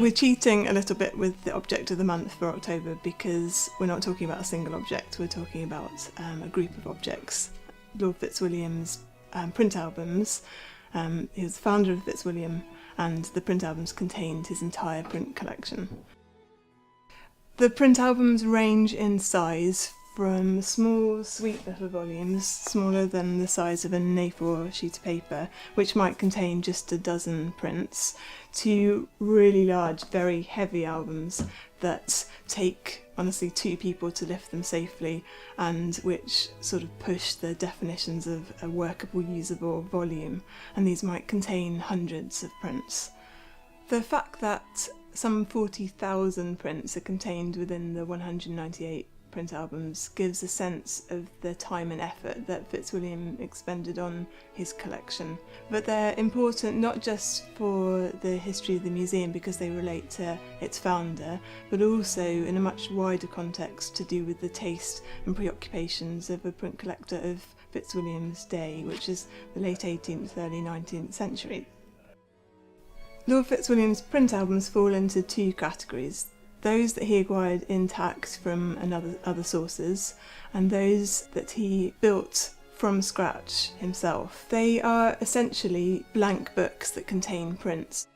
We're cheating a little bit with the object of the month for October because we're not talking about a single object, we're talking about a group of objects. Lord Fitzwilliam's print albums, he was the founder of Fitzwilliam, and the print albums contained his entire print collection. The print albums range in size from small, sweet little volumes, smaller than the size of an A4 sheet of paper, which might contain just a dozen prints, to really large, very heavy albums that take, honestly, 2 people to lift them safely, and which sort of push the definitions of a workable, usable volume, and these might contain hundreds of prints. The fact that some 40,000 prints are contained within the 198 print albums gives a sense of the time and effort that Fitzwilliam expended on his collection. But they're important not just for the history of the museum because they relate to its founder, but also in a much wider context to do with the taste and preoccupations of a print collector of Fitzwilliam's day, which is the late 18th, early 19th century. Lord Fitzwilliam's print albums fall into 2 categories: those that he acquired intact from other sources, and those that he built from scratch himself. They are essentially blank books that contain prints.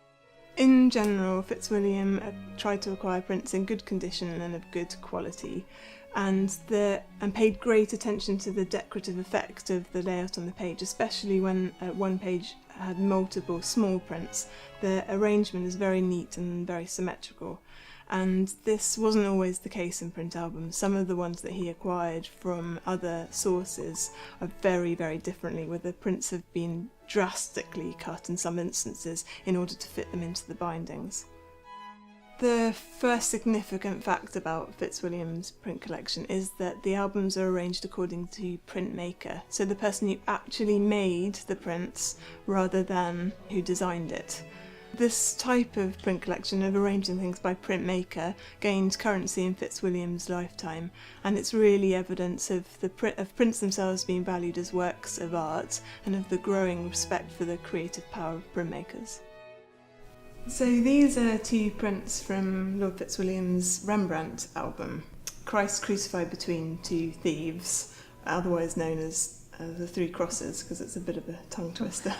In general, Fitzwilliam tried to acquire prints in good condition and of good quality, and paid great attention to the decorative effect of the layout on the page, especially when one page had multiple small prints. The arrangement is very neat and very symmetrical. And this wasn't always the case in print albums. Some of the ones that he acquired from other sources are very, very differently, where the prints have been drastically cut in some instances in order to fit them into the bindings. The first significant fact about Fitzwilliam's print collection is that the albums are arranged according to printmaker, so the person who actually made the prints rather than who designed it. This type of print collection of arranging things by printmaker gained currency in Fitzwilliam's lifetime, and it's really evidence of prints themselves being valued as works of art and of the growing respect for the creative power of printmakers. So these are 2 prints from Lord Fitzwilliam's Rembrandt album, Christ Crucified Between 2 Thieves, otherwise known as the 3 Crosses, because it's a bit of a tongue twister.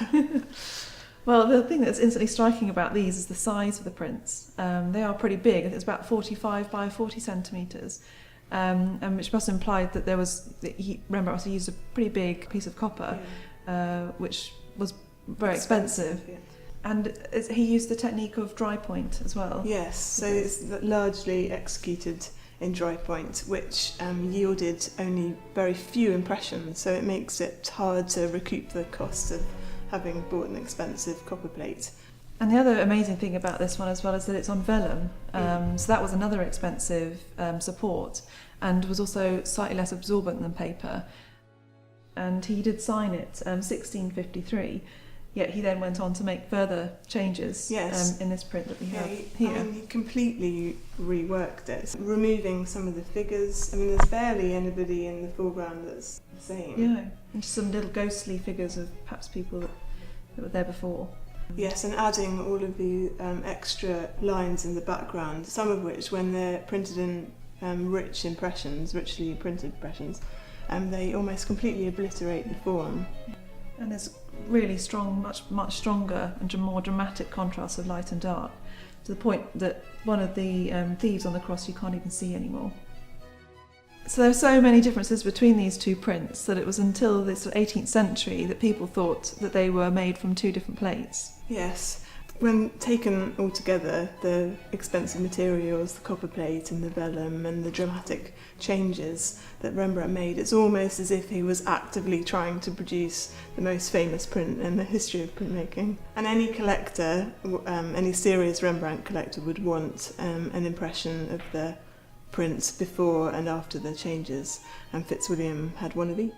Well, the thing that's instantly striking about these is the size of the prints. They are pretty big. It's about 45 by 40 centimetres, and which must have implied that Rembrandt also used a pretty big piece of copper, which was very expensive. Yeah. And he used the technique of dry point as well. Yes, so it's largely executed in dry point, which yielded only very few impressions, so it makes it hard to recoup the cost of having bought an expensive copper plate. And the other amazing thing about this one as well is that it's on vellum, so that was another expensive support, and was also slightly less absorbent than paper. And he did sign it 1653, yet he then went on to make further changes in this print that we have here. He completely reworked it, removing some of the figures. There's barely anybody in the foreground that's the same. Yeah, and just some little ghostly figures of perhaps people that were there before. Yes, and adding all of the extra lines in the background, some of which, when they're printed in richly printed impressions, they almost completely obliterate the form. And there's really strong, much stronger and more dramatic contrast of light and dark, to the point that one of the thieves on the cross you can't even see anymore. So there are so many differences between these 2 prints that it was until the 18th century that people thought that they were made from 2 different plates. Yes. When taken all together, the expensive materials, the copper plate and the vellum and the dramatic changes that Rembrandt made, it's almost as if he was actively trying to produce the most famous print in the history of printmaking. And any collector, any serious Rembrandt collector, would want an impression of the prints before and after the changes, and Fitzwilliam had one of each.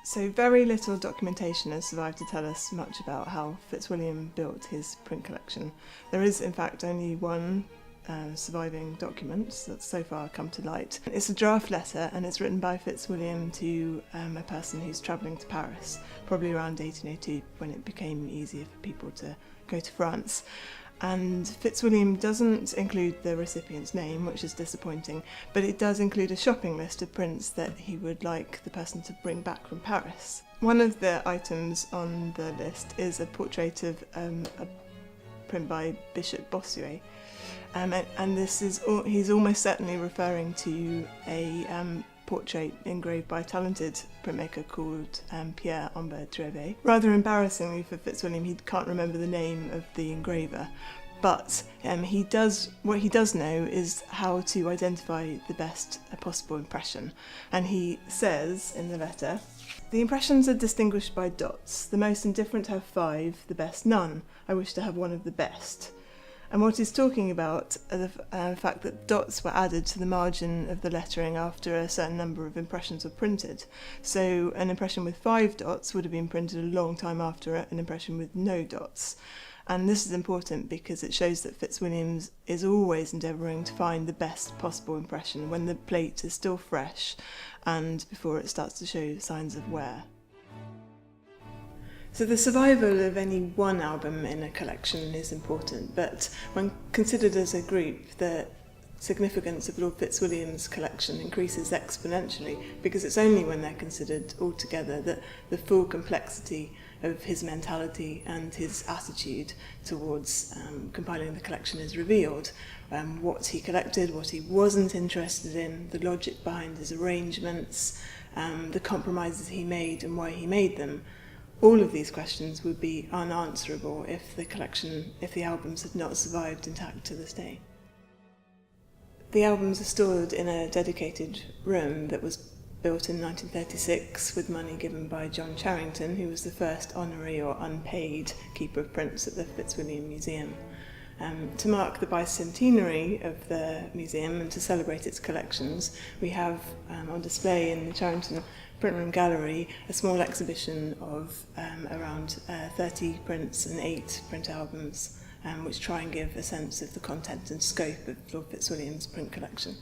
So very little documentation has survived to tell us much about how Fitzwilliam built his print collection. There is in fact only one surviving document that's so far come to light. It's a draft letter, and it's written by Fitzwilliam to a person who's travelling to Paris, probably around 1802, when it became easier for people to go to France. And Fitzwilliam doesn't include the recipient's name, which is disappointing, but it does include a shopping list of prints that he would like the person to bring back from Paris. One of the items on the list is a portrait of a print by Bishop Bossuet. And this is he's almost certainly referring to a portrait engraved by a talented printmaker called Pierre Humbert Drevet. Rather embarrassingly for Fitzwilliam, he can't remember the name of the engraver, but what he does know is how to identify the best possible impression. And he says in the letter, "The impressions are distinguished by dots. The most indifferent have 5, the best none. I wish to have one of the best." And what he's talking about are the fact that dots were added to the margin of the lettering after a certain number of impressions were printed. So an impression with 5 dots would have been printed a long time after an impression with no dots. And this is important because it shows that Fitzwilliam is always endeavouring to find the best possible impression when the plate is still fresh and before it starts to show signs of wear. So the survival of any one album in a collection is important, but when considered as a group, the significance of Lord Fitzwilliam's collection increases exponentially, because it's only when they're considered all together that the full complexity of his mentality and his attitude towards compiling the collection is revealed. What he collected, what he wasn't interested in, the logic behind his arrangements, the compromises he made and why he made them. All of these questions would be unanswerable if the albums had not survived intact to this day. The albums are stored in a dedicated room that was built in 1936 with money given by John Charrington, who was the first honorary or unpaid keeper of prints at the Fitzwilliam Museum. To mark the bicentenary of the museum and to celebrate its collections, we have on display in the Charrington Print Room Gallery a small exhibition of around 30 prints and 8 print albums, which try and give a sense of the content and scope of Lord Fitzwilliam's print collection.